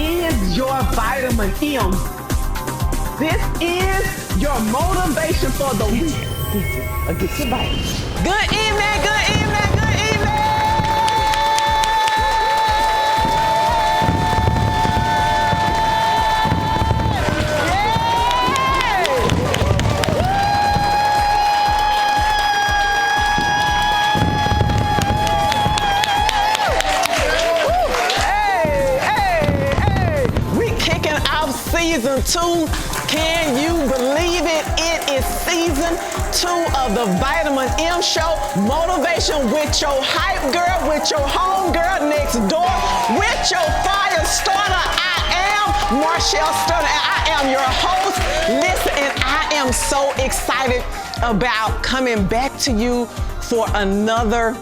is your vitamin M. This is your motivation for the week. Get your vitamin. Good evening, good evening, good evening. Season 2, can you believe it? It is season 2 of the Vitamin M Show. Motivation with your hype girl, with your home girl next door, with your fire starter. I am Marchelle and I am your host. Listen, and I am so excited about coming back to you for another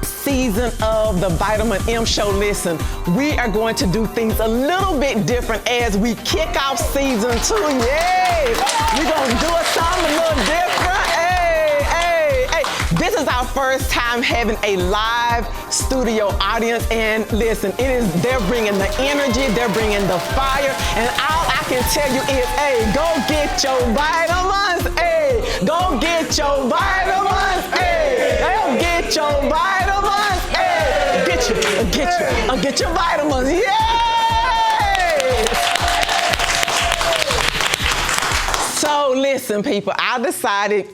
season of the Vitamin M Show. Listen, we are going to do things a little bit different as we kick off season 2. Yay! We're going to do something a little different. Hey. This is our first time having a live studio audience, and listen, they're bringing the energy, they're bringing the fire, and all I can tell you is, hey, go get your vitamins. Hey, go get your vitamins. Hey, go get your vitamins. Get your vitamins. Yay! So listen, people, I decided,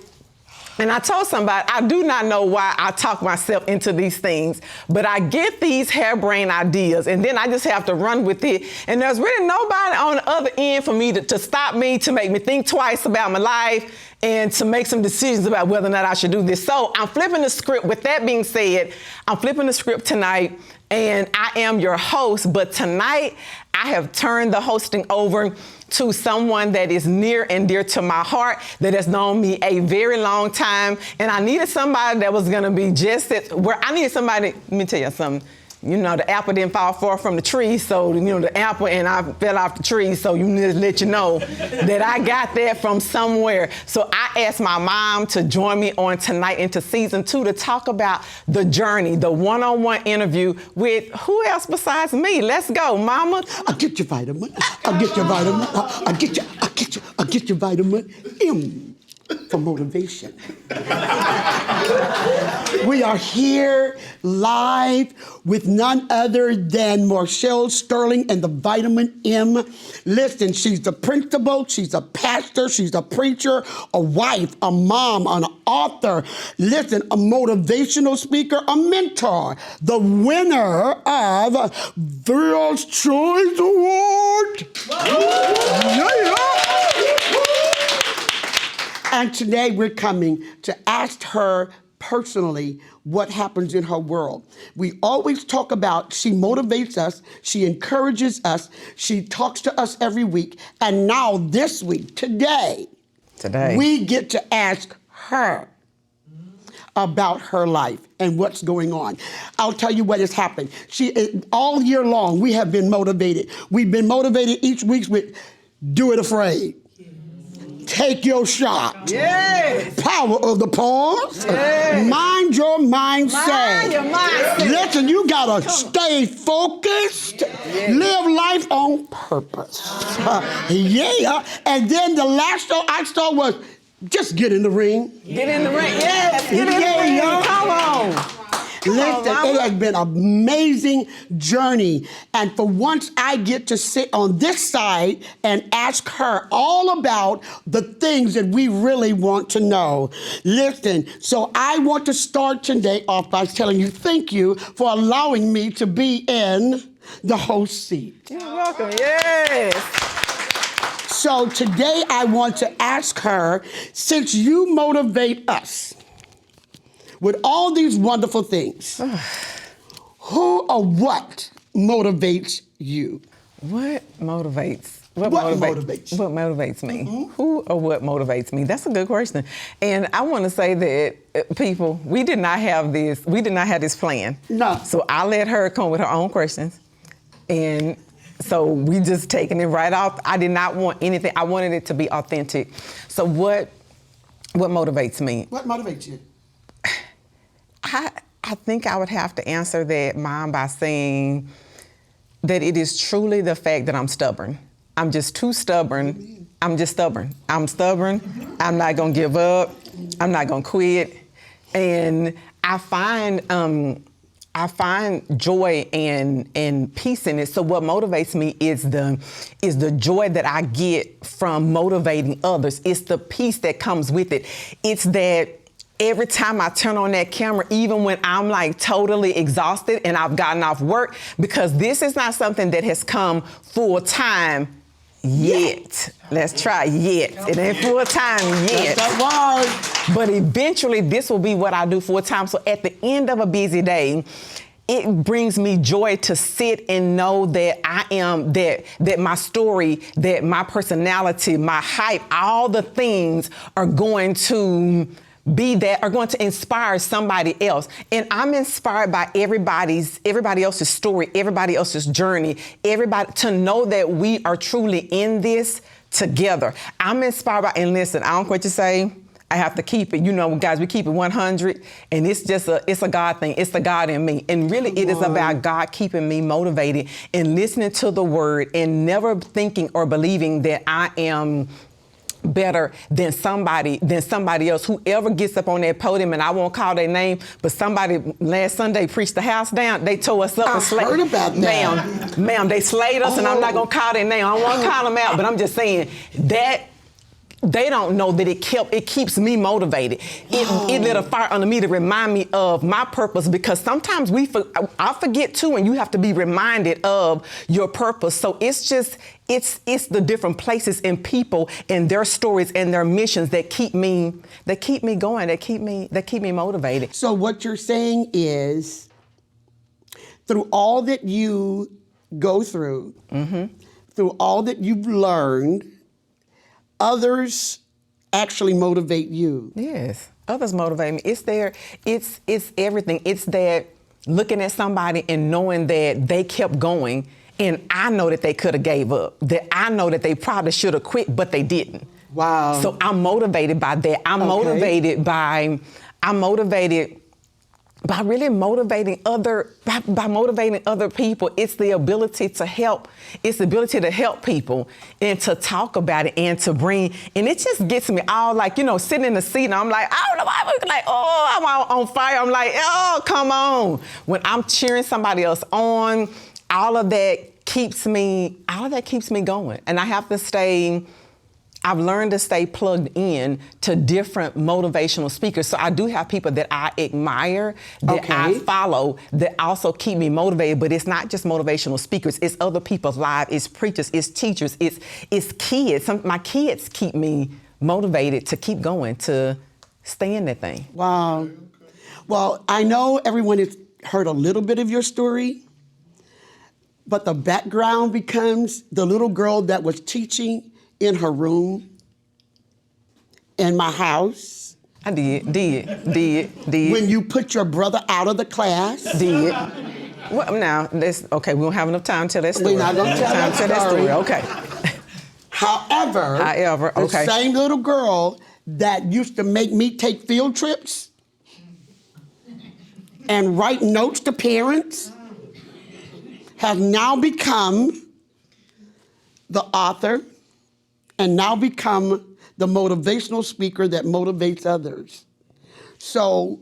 and I told somebody, I do not know why I talk myself into these things, but I get these harebrained ideas, and then I just have to run with it. And there's really nobody on the other end for me to stop me, to make me think twice about my life, and to make some decisions about whether or not I should do this. So I'm flipping the script. With that being said, I'm flipping the script tonight, and I am your host. But tonight, I have turned the hosting over to someone that is near and dear to my heart, that has known me a very long time. And I needed somebody that was gonna be just I needed somebody, let me tell you something. You know, the apple didn't fall far from the tree, so, the apple and I fell off the tree, so you need to let you know that I got that from somewhere. So I asked my mom to join me on tonight into season 2 to talk about the journey, the one-on-one interview with who else besides me? Let's go, mama. I'll get your vitamin. I'll get your vitamin. I'll get your vitamin M for motivation. We are here live with none other than Marchelle Sterling and the Vitamin M. Listen, she's the principal, she's a pastor, she's a preacher, a wife, a mom, an author. Listen, a motivational speaker, a mentor, the winner of Girls' Choice Award. Yeah. And today we're coming to ask her personally what happens in her world. We always talk about, she motivates us, she encourages us, she talks to us every week, and now this week, today, we get to ask her about her life and what's going on. I'll tell you what has happened. All year long, we have been motivated. We've been motivated each week with Do It Afraid. Take your shot. Yes. Power of the pause. Yes. Mind your mindset. Mind your mindset. Listen, you gotta stay focused. Yes. Live life on purpose. Yeah. And then the last show I saw was just get in the ring. Get in the ring. Yes. Get in the ring. Come on. Listen, it has been an amazing journey. And for once I get to sit on this side and ask her all about the things that we really want to know. Listen, so I want to start today off by telling you thank you for allowing me to be in the host seat. You're welcome, yes. So today I want to ask her, since you motivate us, with all these wonderful things, who or what motivates you? What motivates? What motivates? What motivates me? Mm-hmm. Who or what motivates me? That's a good question. And I want to say that, people, we did not have this plan. No. So I let her come with her own questions. And so we just taking it right off. I did not want anything. I wanted it to be authentic. So what motivates me? What motivates you? I think I would have to answer that, Mom, by saying that it is truly the fact that I'm stubborn. I'm just too stubborn. I'm just stubborn. I'm stubborn. I'm not gonna give up. I'm not gonna quit. And I find joy and peace in it. So what motivates me is the joy that I get from motivating others. It's the peace that comes with it. It's that every time I turn on that camera, even when I'm like totally exhausted and I've gotten off work, because this is not something that has come full time yet. Let's try yet. It ain't full time yet. That's that word. But eventually this will be what I do full time. So at the end of a busy day, it brings me joy to sit and know that I am, that my story, that my personality, my hype, all the things are going to are going to inspire somebody else. And I'm inspired by everybody else's story, everybody else's journey, to know that we are truly in this together. I'm inspired by, and listen, I don't care what you say, I have to keep it. You know, guys, we keep it 100, and it's just it's a God thing. It's the God in me. And really it is about God keeping me motivated and listening to the word and never thinking or believing that I am better than somebody else. Whoever gets up on that podium, and I won't call their name, but somebody last Sunday preached the house down. They tore us up and slayed. I heard about that. Ma'am, they slayed us, and I'm not gonna call their name. I don't want to call them out, but I'm just saying that they don't know that it keeps me motivated. It lit a fire under me to remind me of my purpose, because sometimes I forget too, and you have to be reminded of your purpose. So it's the different places and people and their stories and their missions that keep me going, that keep me motivated. So what you're saying is, through all that you go through, through all that you've learned, others actually motivate you. Yes, others motivate me. It's everything. It's that looking at somebody and knowing that they kept going, and I know that they could have gave up, that I know that they probably should have quit, but they didn't. Wow. So I'm motivated by that. I'm motivated by really motivating by motivating other people. It's the ability to help. It's the ability to help people and to talk about it and to bring, and it just gets me all like, sitting in the seat and I'm like, I don't know why I'm like, oh, I'm on fire. I'm like, oh, come on. When I'm cheering somebody else on, all of that keeps me going. And I've learned to stay plugged in to different motivational speakers. So I do have people that I admire, that I follow, that also keep me motivated. But it's not just motivational speakers. It's other people's lives. It's preachers. It's teachers. It's kids. My kids keep me motivated to keep going, to stay in that thing. Wow. Well, I know everyone has heard a little bit of your story, but the background becomes the little girl that was teaching in her room, in my house. I did. When you put your brother out of the class. Did. Well, now, okay, we don't have enough time to tell that story. We're not going to tell that story. Okay. However, okay. The same little girl that used to make me take field trips and write notes to parents has now become the author and now become the motivational speaker that motivates others. So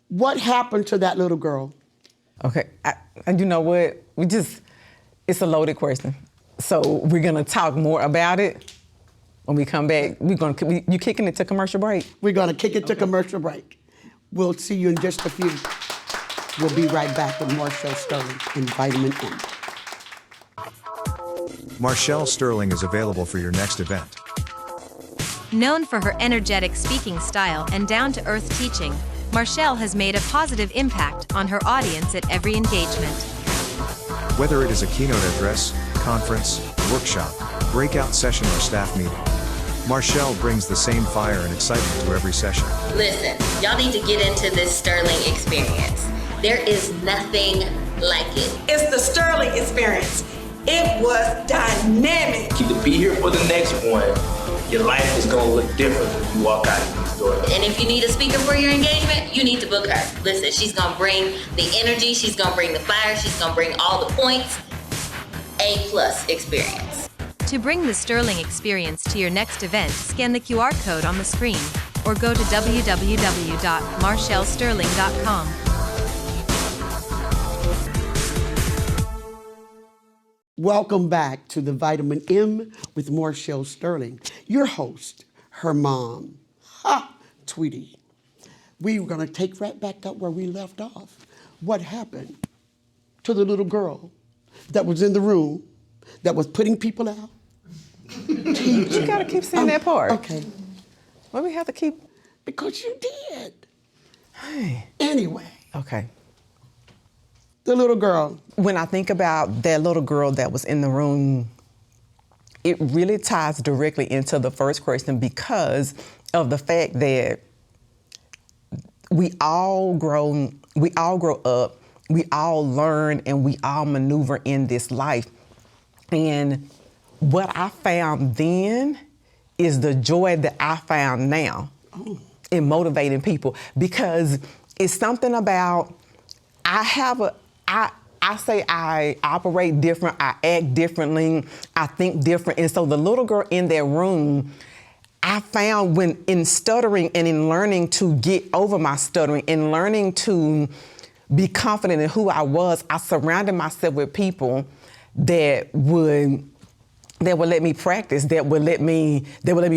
what happened to that little girl? Okay, you know what? It's a loaded question. So we're gonna talk more about it when we come back. You kicking it to commercial break? We're gonna kick it to commercial break. We'll see you in just a few. We'll be right back with Marchelle Sterling and Vitamin M. Marchelle Sterling is available for your next event. Known for her energetic speaking style and down-to-earth teaching, Marchelle has made a positive impact on her audience at every engagement. Whether it is a keynote address, conference, workshop, breakout session, or staff meeting, Marchelle brings the same fire and excitement to every session. Listen, y'all need to get into this Sterling experience. There is nothing like it. It's the Sterling experience. It was dynamic. To be here for the next one, your life is gonna look different when you walk out of these doors. And if you need a speaker for your engagement, you need to book her. Listen, she's gonna bring the energy, she's gonna bring the fire, she's gonna bring all the points. A+ experience. To bring the Sterling experience to your next event, scan the QR code on the screen or go to www.marchellesterling.com. Welcome back to the Vitamin M with Marchelle Sterling, your host, her mom. Ha, Tweety. We were going to take right back up where we left off. What happened to the little girl that was in the room that was putting people out? You gotta keep saying that part. Okay. Well, we have to keep. Because you did. Hey. Anyway. Okay. The little girl. When I think about that little girl that was in the room, it really ties directly into the first question because of the fact that we all grow up, we all learn, and we all maneuver in this life. And what I found then is the joy that I found now in motivating people, because it's something about I say I operate different, I act differently, I think different. And so the little girl in that room, I found when in stuttering and in learning to get over my stuttering and learning to be confident in who I was, I surrounded myself with people that would let me practice, that would let me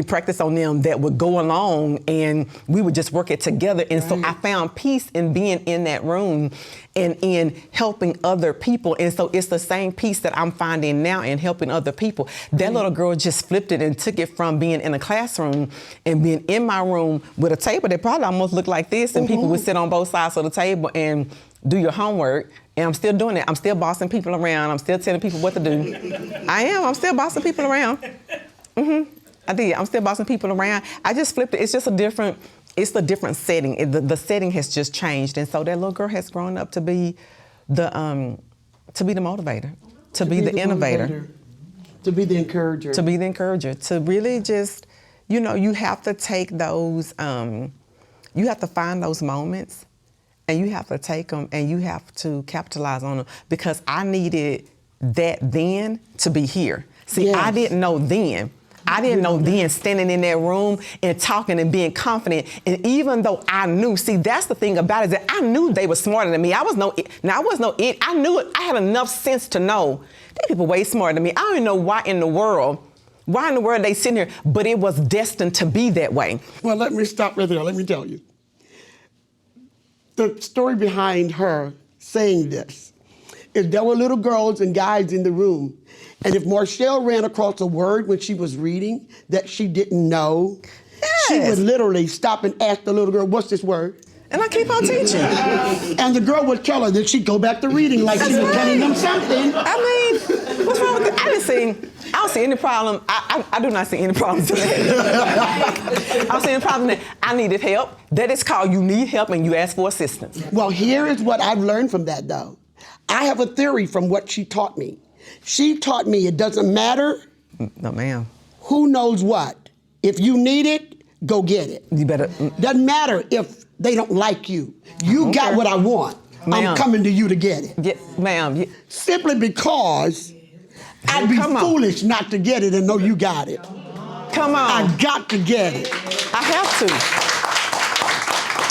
practice on them, that would go along, and we would just work it together. And so I found peace in being in that room and in helping other people. And so it's the same peace that I'm finding now in helping other people. That little girl just flipped it and took it from being in a classroom and being in my room with a table that probably almost looked like this, and people would sit on both sides of the table and do your homework. And I'm still doing it. I'm still bossing people around. I'm still telling people what to do. I'm still bossing people around. I did. I'm still bossing people around. I just flipped it. It's just a different setting. The setting has just changed. And so that little girl has grown up to be the motivator, to be the innovator. To be the encourager. To be the encourager. To really just, you have to take those, you have to find those moments. And you have to take them and you have to capitalize on them, because I needed that then to be here. See, I didn't know then. I didn't know then standing in that room and talking and being confident. And even though I knew, see, that's the thing about it, is that I knew they were smarter than me. I was no idiot. I knew it. I had enough sense to know these people way smarter than me. I don't even know why in the world they sitting here, but it was destined to be that way. Well, let me stop right there. Let me tell you. The story behind her saying this is there were little girls and guys in the room, and if Marchelle ran across a word when she was reading that she didn't know, she would literally stop and ask the little girl, "What's this word?" And I keep on teaching. And the girl would tell her that she'd go back to reading like she was telling them something. I mean, what's wrong with that? I don't see any problem. I do not see any problem to that. I don't see any problem that I needed help. That is called you need help and you ask for assistance. Well, here is what I've learned from that, though. I have a theory from what she taught me. She taught me it doesn't matter. No, ma'am. Who knows what? If you need it, go get it. You better. Doesn't matter if they don't like you. You got what I want. Ma'am. I'm coming to you to get it. Yeah, ma'am. Simply because I'd be foolish not to get it and know you got it. Come on. I got to get it. I have to.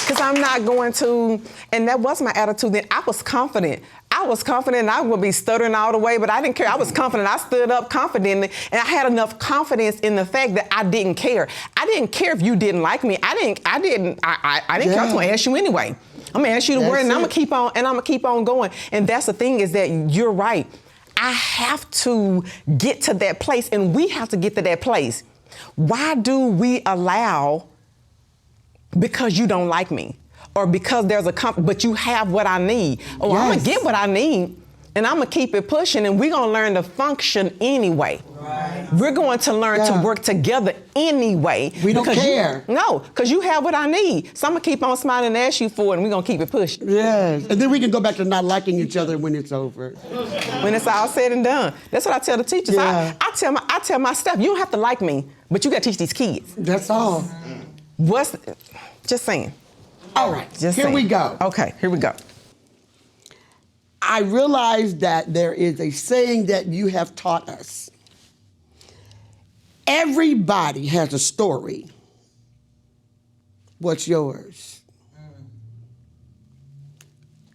Because I'm not going to, and that was my attitude then. I was confident and I would be stuttering all the way, but I didn't care. I was confident. I stood up confidently, and I had enough confidence in the fact that I didn't care. I didn't care if you didn't like me. I didn't care. I was going to ask you anyway. I'm going to ask you the word, and I'm going to keep on going. And that's the thing, is that you're right. I have to get to that place, and we have to get to that place. Why do we allow, because you don't like me, or because there's but you have what I need? Oh, I'm going to get what I need, and I'm going to keep it pushing, and we're going to learn to function anyway. Right. We're going to learn to work together anyway. We don't care. Because you have what I need. So I'm going to keep on smiling and ask you for it, and we're going to keep it pushing. Yes. And then we can go back to not liking each other when it's over. When it's all said and done. That's what I tell the teachers. Yeah. I tell my staff, you don't have to like me, but you got to teach these kids. That's all. Just saying. All right. Here we go. Okay, here we go. I realize that there is a saying that you have taught us. Everybody has a story. What's yours?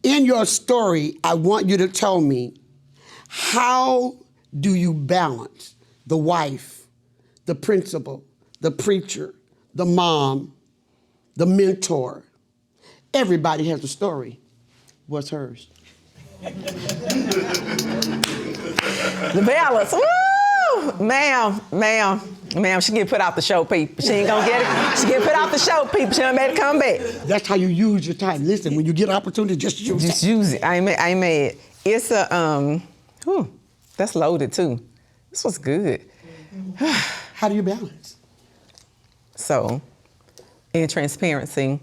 In your story, I want you to tell me, how do you balance the wife, the principal, the preacher, the mom, the mentor? Everybody has a story. What's hers? The balance. Woo! Ma'am, she get put out the show, people. She ain't gonna get it. She get put out the show, people. She ain't made it come back. That's how you use your time. Listen, when you get opportunity, just use it. Just use it. I ain't mad. It's a, that's loaded too. This was good. How do you balance? So, in transparency,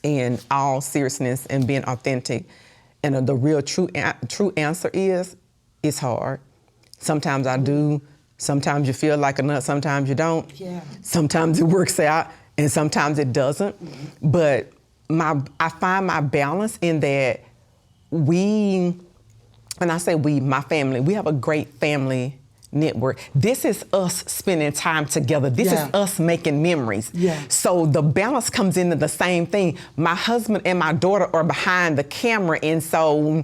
in all seriousness and being authentic, and the real true answer is, it's hard. Sometimes I do. Sometimes you feel like a nut. Sometimes you don't. Yeah. Sometimes it works out, and sometimes it doesn't. Mm-hmm. But I find my balance in that when I say we, my family, we have a great family network. This is us spending time together. This is us making memories. Yeah. So the balance comes into the same thing. My husband and my daughter are behind the camera, and so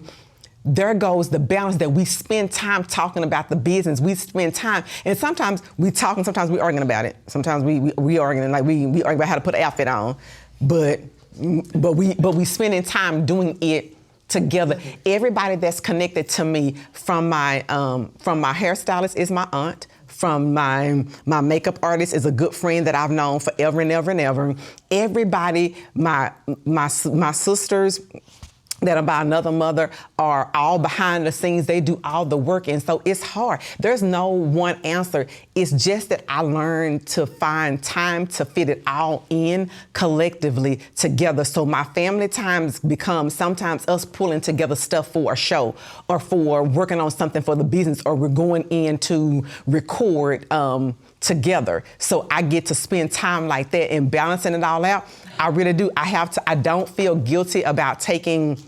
there goes the balance that we spend time talking about the business. We spend time, and sometimes we talk and sometimes we arguing about it. Sometimes we arguing, like we argue about how to put an outfit on, but we spending time doing it together. Everybody that's connected to me, from my hairstylist is my aunt, from my makeup artist is a good friend that I've known forever and ever and ever. Everybody, my sisters that are by another mother are all behind the scenes. They do all the work, and so it's hard. There's no one answer. It's just that I learned to find time to fit it all in collectively together. So my family times become sometimes us pulling together stuff for a show, or for working on something for the business, or we're going in to record together. So I get to spend time like that and balancing it all out. I really do. I don't feel guilty about taking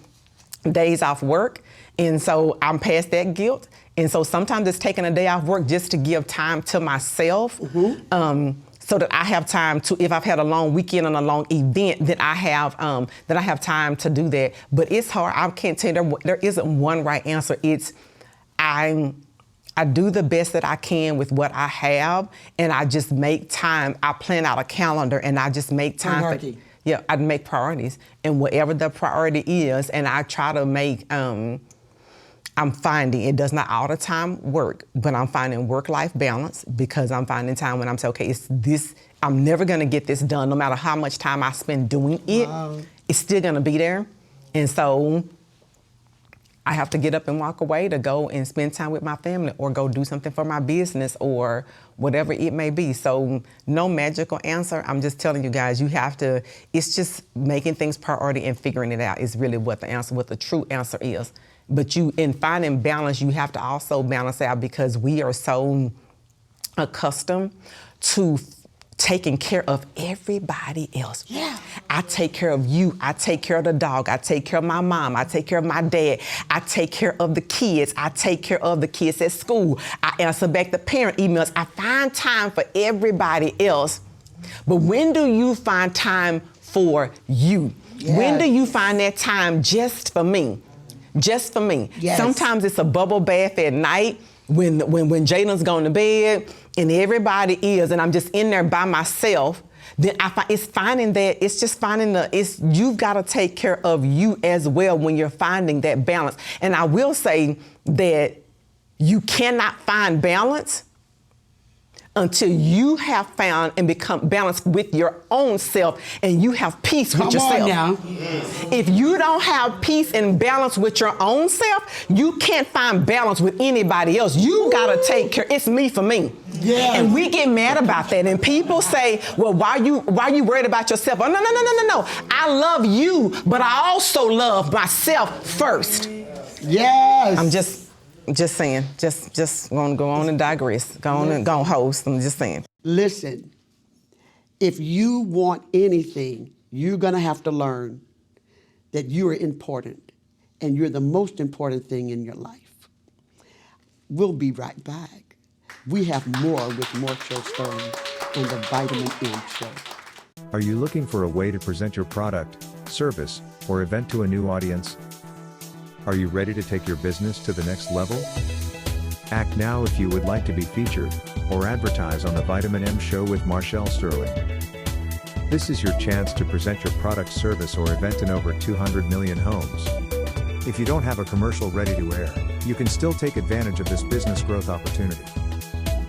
days off work. And so I'm past that guilt. And so sometimes it's taking a day off work just to give time to myself. Mm-hmm. So that I have time to, if I've had a long weekend and a long event, then I have time to do that. But it's hard. I can't tell you, there isn't one right answer. It's, I do the best that I can with what I have, and I just make time. I plan out a calendar, and I just make time. I make priorities, and whatever the priority is, and I try to make, I'm finding, it does not all the time work, but I'm finding work-life balance, because I'm finding time when I'm saying, okay, it's this, I'm never gonna get this done, no matter how much time I spend doing it, it's still gonna be there. And so I have to get up and walk away to go and spend time with my family, or go do something for my business, or whatever it may be. So no magical answer. I'm just telling you guys, you have to, it's just making things priority and figuring it out is really what the true answer is. But in finding balance, you have to also balance out, because we are so accustomed to taking care of everybody else. Yeah. I take care of you. I take care of the dog. I take care of my mom. I take care of my dad. I take care of the kids. I take care of the kids at school. I answer back the parent emails. I find time for everybody else. But when do you find time for you? Yes. When do you find that time just for me? Just for me. Yes. Sometimes it's a bubble bath at night when Jaden's going to bed, and everybody is, and I'm just in there by myself. Then you've got to take care of you as well when you're finding that balance. And I will say that you cannot find balance until you have found and become balanced with your own self, and you have peace with yourself. Come on now. If you don't have peace and balance with your own self, you can't find balance with anybody else. You gotta take care. It's me for me. Yeah. And we get mad about that. And people say, well, why you worried about yourself? Oh, no. I love you, but I also love myself first. Yes. I'm just saying, just gonna go on and digress. Go on and go host. I'm just saying. Listen, if you want anything, you're gonna have to learn that you are important. and you're the most important thing in your life. We'll be right back. We have more with Marchelle Sterling and the Vitamin M Show. Are you looking for a way to present your product, service, or event to a new audience? Are you ready to take your business to the next level? Act now if you would like to be featured or advertise on the Vitamin M Show with Marchelle Sterling. This is your chance to present your product, service, or event in over 200 million homes. If you don't have a commercial ready to air, you can still take advantage of this business growth opportunity.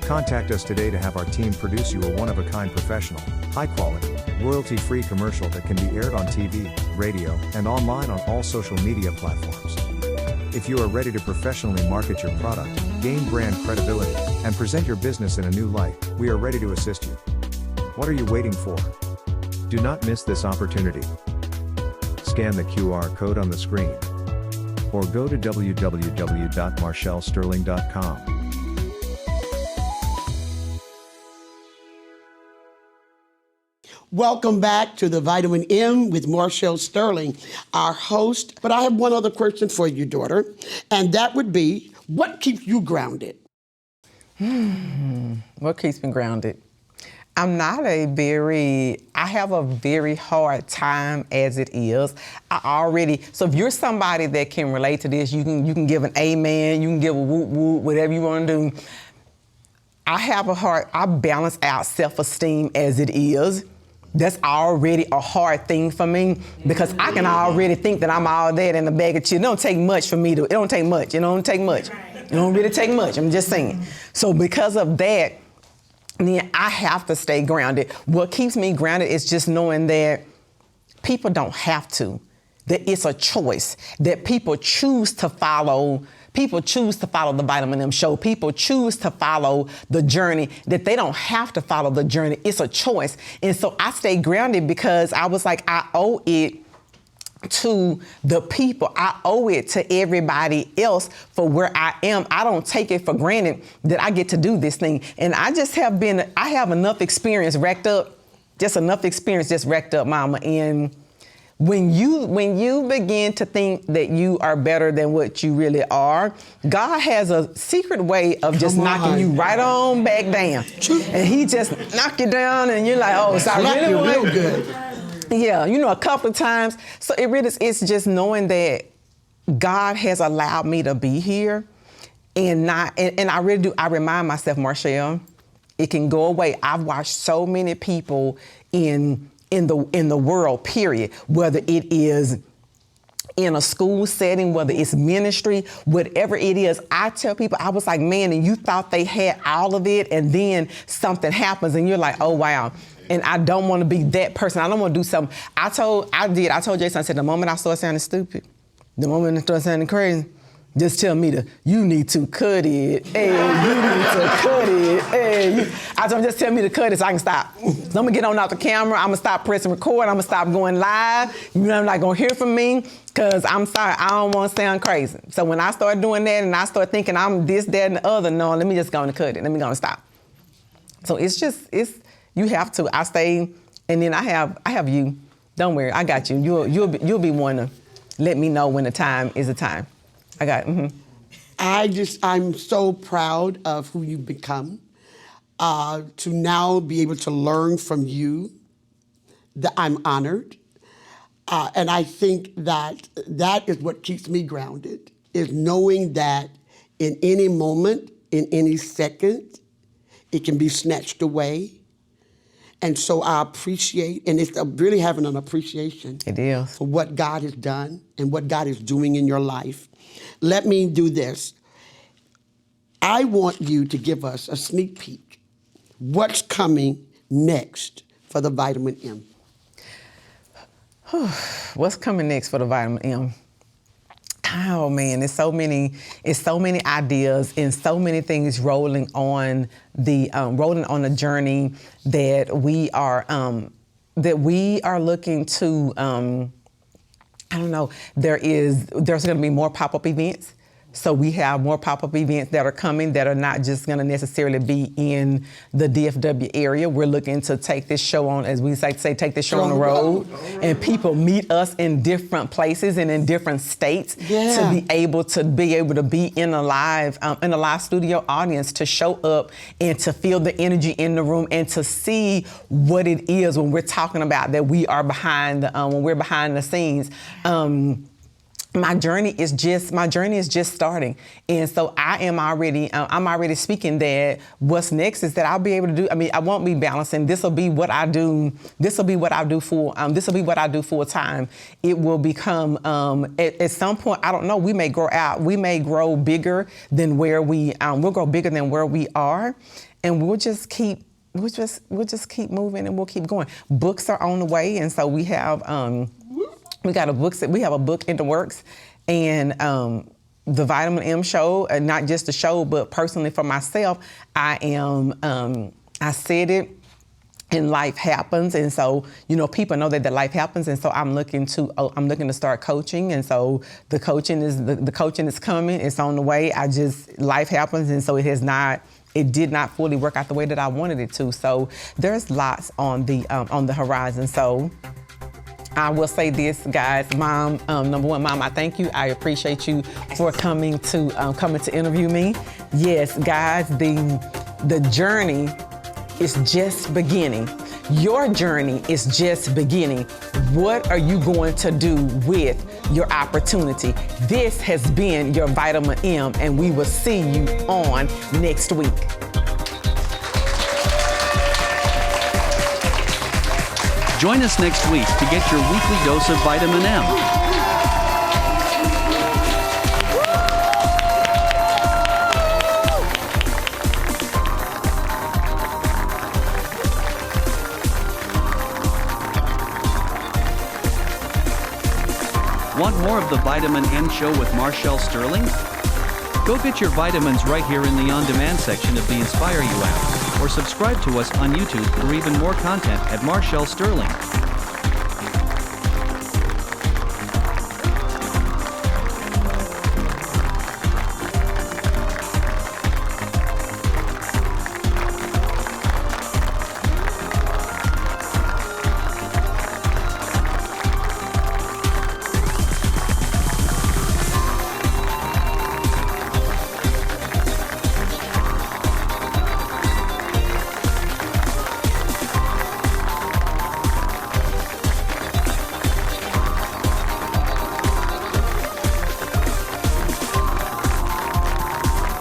Contact us today to have our team produce you a one-of-a-kind professional, high-quality, royalty-free commercial that can be aired on TV, radio, and online on all social media platforms. If you are ready to professionally market your product, gain brand credibility, and present your business in a new light, we are ready to assist you. What are you waiting for? Do not miss this opportunity. Scan the QR code on the screen or go to www.marchellesterling.com. Welcome back to the Vitamin M with Marchelle Sterling, our host. But I have one other question for you, daughter, and that would be, what keeps you grounded? What keeps me grounded? I have a very hard time as it is. So if you're somebody that can relate to this, you can give an amen, you can give a whoop whoop, whatever you want to do. I balance out self-esteem as it is. That's already a hard thing for me because I can already think that I'm all that in a bag of chips. It don't take much for me it don't take much. It don't take much. It don't really take much. I'm just saying. So because of that, then I have to stay grounded. What keeps me grounded is just knowing that people don't have to, that it's a choice, that people choose to follow the Vitamin M Show. People choose to follow the journey, that they don't have to follow the journey. It's a choice. And so I stay grounded because I was like, I owe it to the people. I owe it to everybody else for where I am. I don't take it for granted that I get to do this thing. And I have enough experience racked up, Mama. And when you begin to think that you are better than what you really are, God has a secret way of just knocking you right on back down. And he just knock you down and you're like, oh, so I really want real good. Yeah, a couple of times. So it's just knowing that God has allowed me to be here and I really do. I remind myself, Marchelle, it can go away. I've watched so many people in the world, period, whether it is in a school setting, whether it's ministry, whatever it is. I tell people, I was like, man, and you thought they had all of it, and then something happens and you're like, oh, wow. And I don't want to be that person. I don't want to do something. I told Jason, I said, the moment I start sounding stupid, the moment I start sounding crazy, just tell me you need to cut it. Hey, you need to cut it. Hey, I told him, just tell me to cut it so I can stop. So I'm going to get on out the camera. I'm going to stop pressing record. I'm going to stop going live. You're not going to hear from me because I'm sorry. I don't want to sound crazy. So when I start doing that and I start thinking I'm this, that, and the other, no, let me just go and cut it. Let me go and stop. So you have to. I stay, and then I have you. Don't worry, I got you. You'll be one to let me know when the time is the time. I got it. I'm so proud of who you've become. To now be able to learn from you, that I'm honored. And I think that is what keeps me grounded, is knowing that in any moment, in any second, it can be snatched away. And so I appreciate, and it's really having an appreciation for what God has done and what God is doing in your life. Let me do this. I want you to give us a sneak peek. What's coming next for the Vitamin M? What's coming next for the Vitamin M? Oh man, it's so many ideas and so many things rolling on the journey that we are looking to. I don't know. There's going to be more pop-up events. So we have more pop-up events that are coming that are not just going to necessarily be in the DFW area. We're looking to take this show on, as we say, take this show on the road, and people meet us in different places and in different states to be able to be in a live studio audience, to show up and to feel the energy in the room and to see what it is when we're talking about that we are behind when we're behind the scenes. My journey is just starting, and so I'm already speaking that what's next is that I'll be able to do. I mean, I won't be balancing. This will be what I do. This will be what I do full time. It will become at some point. I don't know. We may grow out. We may grow bigger than where we. We'll grow bigger than where we are, and we'll just keep moving, and we'll keep going. Books are on the way, and so we have. We have a book in the works, and the Vitamin M show, not just the show, but personally for myself, I said it, and life happens, and so people know that life happens, and so I'm looking to start coaching, and so the coaching is coming, it's on the way. Life happens, and so it did not fully work out the way that I wanted it to. So there's lots on the horizon. So I will say this, guys, Mom, number one, Mom, I thank you. I appreciate you for coming to interview me. Yes, guys, the journey is just beginning. Your journey is just beginning. What are you going to do with your opportunity? This has been your Vitamin M, and we will see you on next week. Join us next week to get your weekly dose of Vitamin M. Want more of the Vitamin M show with Marchelle Sterling? Go get your vitamins right here in the on-demand section of the Inspire You app, or subscribe to us on YouTube for even more content at Marchelle Sterling.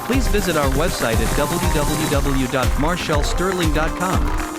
Please visit our website at www.marchellesterling.com.